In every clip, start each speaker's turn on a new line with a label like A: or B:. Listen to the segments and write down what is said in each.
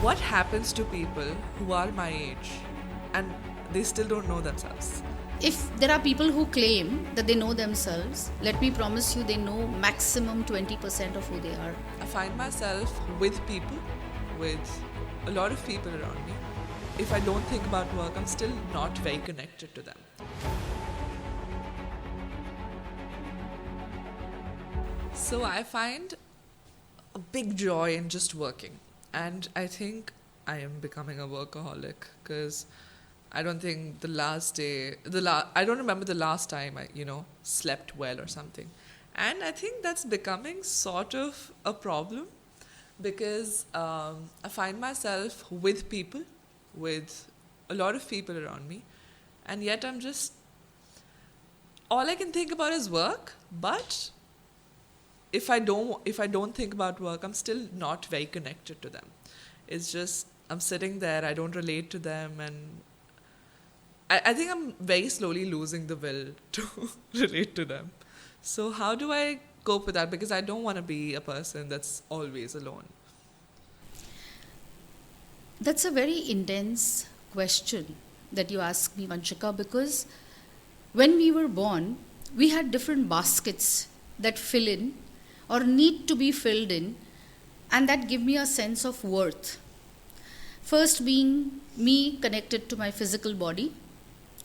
A: What happens to people who are my age and they still don't know themselves?
B: If there are people who claim that they know themselves, let me promise you they know maximum 20% of who they are.
A: I find myself with people, with a lot of people around me. If I don't think about work, I'm still not very connected to them. So I find a big joy in just working. And I think I am becoming a workaholic because I don't think the last day, I don't remember the last time I, slept well or something. And I think that's becoming sort of a problem because I find myself with people, with a lot of people around me, and yet I'm just, all I can think about is work, but if I don't think about work, I'm still not very connected to them. It's just I'm sitting there, I don't relate to them, and I think I'm very slowly losing the will to relate to them. So how do I cope with that? Because I don't want to be a person that's always alone.
B: That's a very intense question that you ask me, Vanshika, because when we were born, we had different baskets that fill in or need to be filled in, and that give me a sense of worth. First being me connected to my physical body,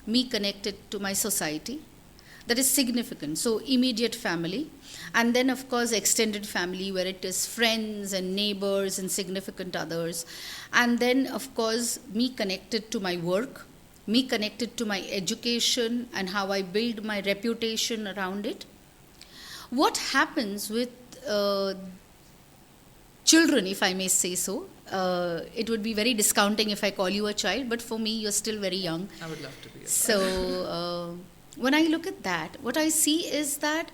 B: me connected to my society, that is significant. So immediate family, and then of course extended family where it is friends and neighbors and significant others, and then of course me connected to my work, me connected to my education and how I build my reputation around it. What happens with children, if I may say so, it would be very discounting if I call you a child, but for me you're still very young.
A: I would love to be a child.
B: So when I look at that, what I see is that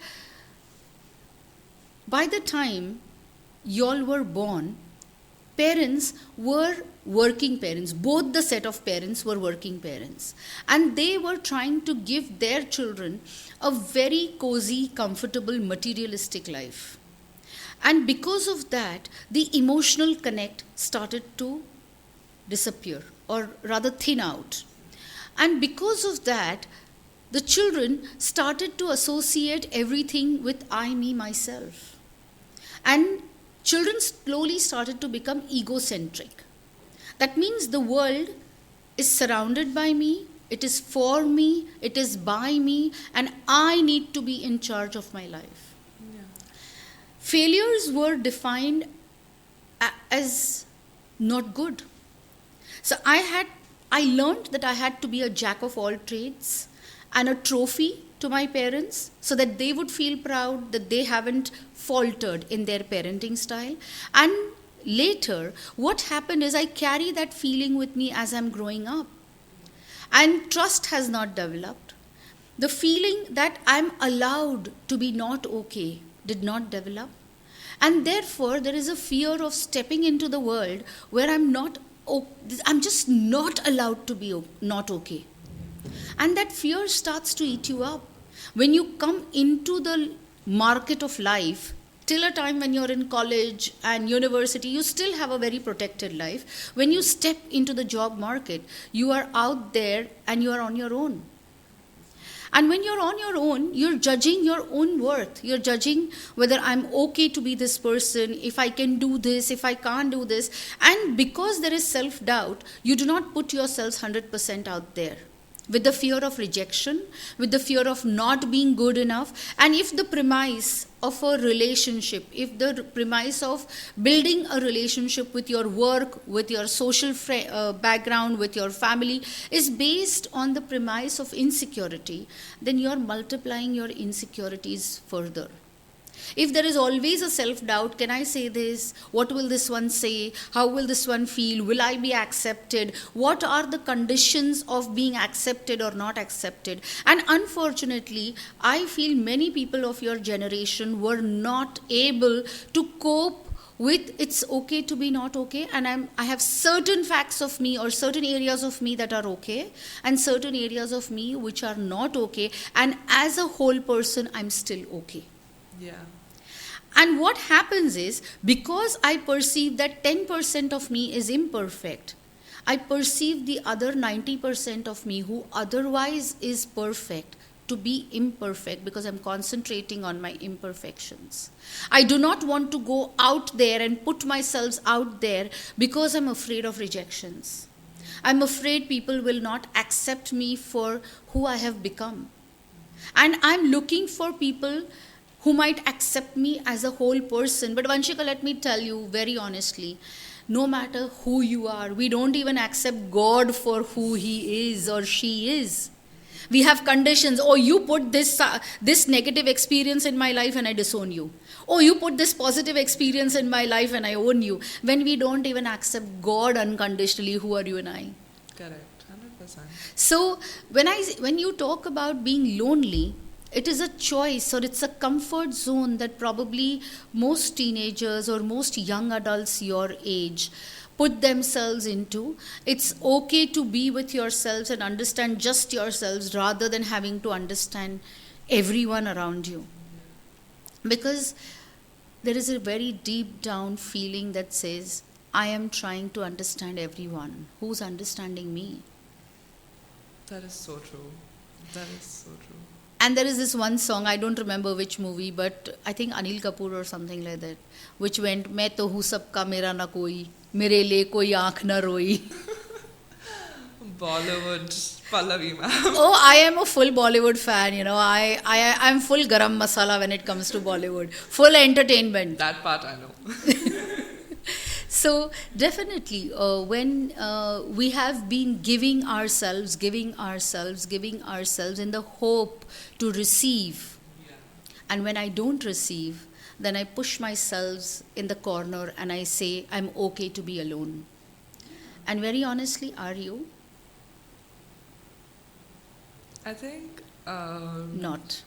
B: by the time y'all were born, parents were working parents. Both the set of parents were working parents. And they were trying to give their children a very cozy, comfortable, materialistic life. And because of that, the emotional connect started to disappear, or rather thin out. And because of that, the children started to associate everything with I, me, myself. And children slowly started to become egocentric. That means the world is surrounded by me, it is for me, it is by me, and I need to be in charge of my life.
A: Yeah.
B: Failures were defined as not good. So I learned that I had to be a jack of all trades and a trophy to my parents so that they would feel proud that they haven't faltered in their parenting style. And later, what happened is I carry that feeling with me as I'm growing up. And trust has not developed. The feeling that I'm allowed to be not okay did not develop. And therefore, there is a fear of stepping into the world where I'm just not allowed to be not okay. And that fear starts to eat you up. When you come into the market of life, till a time when you're in college and university, you still have a very protected life. When you step into the job market, you are out there and you are on your own. And when you're on your own, you're judging your own worth. You're judging whether I'm okay to be this person, if I can do this, if I can't do this. And because there is self-doubt, you do not put yourselves 100% out there. With the fear of rejection, with the fear of not being good enough. And if the premise of a relationship, if the premise of building a relationship with your work, with your social background, with your family is based on the premise of insecurity, then you're multiplying your insecurities further. If there is always a self-doubt, can I say this? What will this one say? How will this one feel? Will I be accepted? What are the conditions of being accepted or not accepted? And unfortunately, I feel many people of your generation were not able to cope with it's okay to be not okay, and I have certain facts of me or certain areas of me that are okay and certain areas of me which are not okay, and as a whole person I'm still okay.
A: Yeah.
B: And what happens is, because I perceive that 10% of me is imperfect, I perceive the other 90% of me who otherwise is perfect to be imperfect, because I'm concentrating on my imperfections. I do not want to go out there and put myself out there because I'm afraid of rejections. I'm afraid people will not accept me for who I have become. And I'm looking for people who might accept me as a whole person. But Vanshika, let me tell you very honestly, no matter who you are, we don't even accept God for who He is or she is. We have conditions. Oh, you put this negative experience in my life and I disown you. Oh, you put this positive experience in my life and I own you. When we don't even accept God unconditionally, who are you and I?
A: Correct, 100%.
B: So when you talk about being lonely, it is a choice, or it's a comfort zone that probably most teenagers or most young adults your age put themselves into. It's okay to be with yourselves and understand just yourselves rather than having to understand everyone around you. Because there is a very deep down feeling that says, I am trying to understand everyone. Who's understanding me?
A: That is so true. That is so true.
B: And there is this one song, I don't remember which movie, but I think Anil Kapoor or something like that, which went, मैं तो हूँ सबका मेरा ना कोई, मेरे लिए कोई आँख ना रोई.
A: Bollywood Pallavi ma'am.
B: Oh, I am a full Bollywood fan, I'm full garam masala when it comes to Bollywood. Full entertainment.
A: That part I know.
B: So definitely, when we have been giving ourselves in the hope to receive, and when I don't receive, then I push myself in the corner and I say, I'm okay to be alone. And very honestly, are you?
A: I think
B: Not.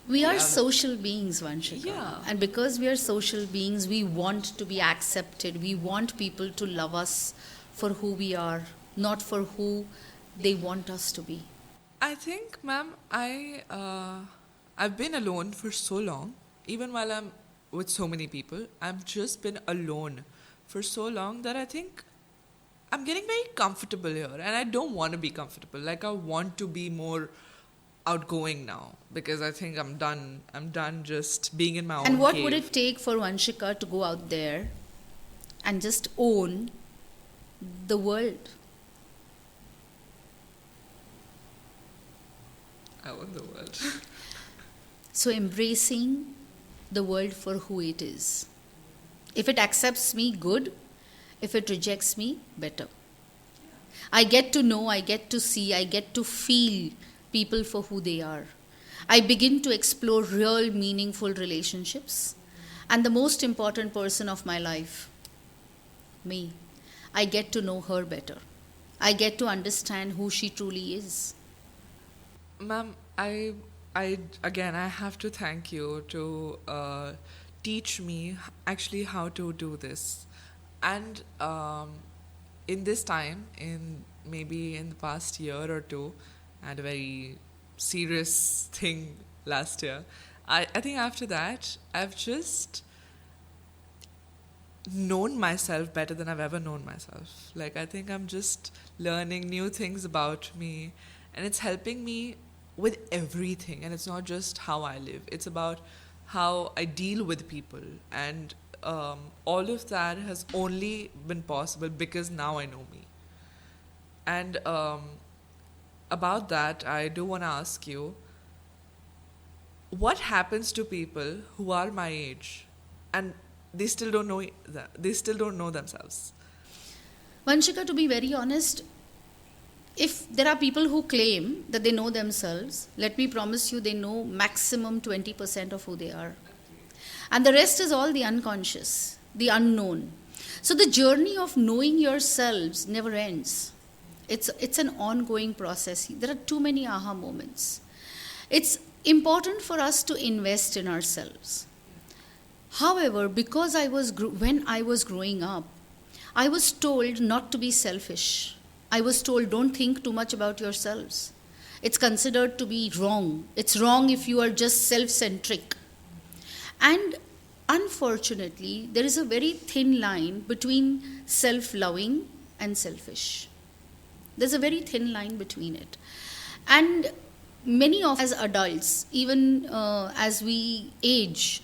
B: We are
A: Yeah.
B: social beings, Vanshika.
A: Yeah.
B: And because we are social beings, we want to be accepted. We want people to love us for who we are, not for who they want us to be.
A: I think, ma'am, I've been alone for so long. Even while I'm with so many people, I've just been alone for so long that I think I'm getting very comfortable here, and I don't want to be comfortable. Like, I want to be more outgoing now, because I think I'm done. I'm done just being in my own
B: And what
A: cave.
B: would it take for Vanshika to go out there and just own the world?
A: I want the world.
B: So embracing the world for who it is. If it accepts me, good. If it rejects me, better. I get to know, I get to see, I get to feel people for who they are. I begin to explore real, meaningful relationships. And the most important person of my life, me, I get to know her better. I get to understand who she truly is.
A: Ma'am, I again, I have to thank you to teach me actually how to do this. And in this time, maybe in the past year or two, I had a very serious thing last year. I think after that, I've just known myself better than I've ever known myself. Like, I think I'm just learning new things about me, and it's helping me with everything. And it's not just how I live, it's about how I deal with people. And all of that has only been possible because now I know me. And about that, I do want to ask you, what happens to people who are my age and they still don't know themselves?
B: Vanshika, to be very honest, if there are people who claim that they know themselves, let me promise you they know maximum 20% of who they are. And the rest is all the unconscious, the unknown. So the journey of knowing yourselves never ends. It's an ongoing process. There are too many aha moments. It's important for us to invest in ourselves. However, because when I was growing up, I was told not to be selfish. I was told, don't think too much about yourselves. It's considered to be wrong. It's wrong if you are just self-centric. And unfortunately, there is a very thin line between self loving and selfish. There's a very thin line between it. And many of us as adults, even as we age,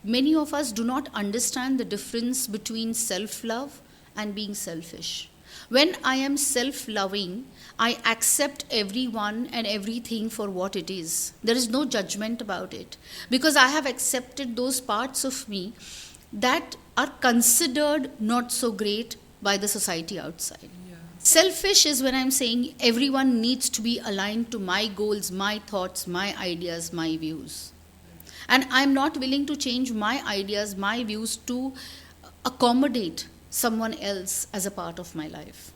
B: many of us do not understand the difference between self love and being selfish. When I am self loving, I accept everyone and everything for what it is. There is no judgment about it because I have accepted those parts of me that are considered not so great by the society outside.
A: Yeah.
B: Selfish is when I'm saying everyone needs to be aligned to my goals, my thoughts, my ideas, my views. And I'm not willing to change my ideas, my views to accommodate someone else as a part of my life.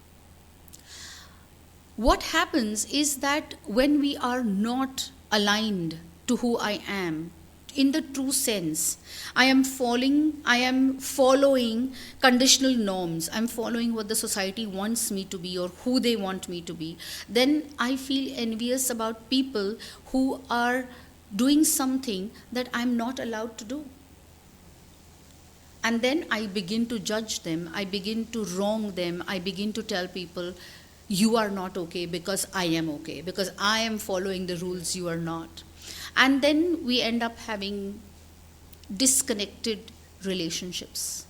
B: What happens is that when we are not aligned to who I am, in the true sense, I am following conditional norms, I'm following what the society wants me to be or who they want me to be, then I feel envious about people who are doing something that I'm not allowed to do. And then I begin to judge them, I begin to wrong them, I begin to tell people, you are not okay because I am okay, because I am following the rules, you are not. And then we end up having disconnected relationships.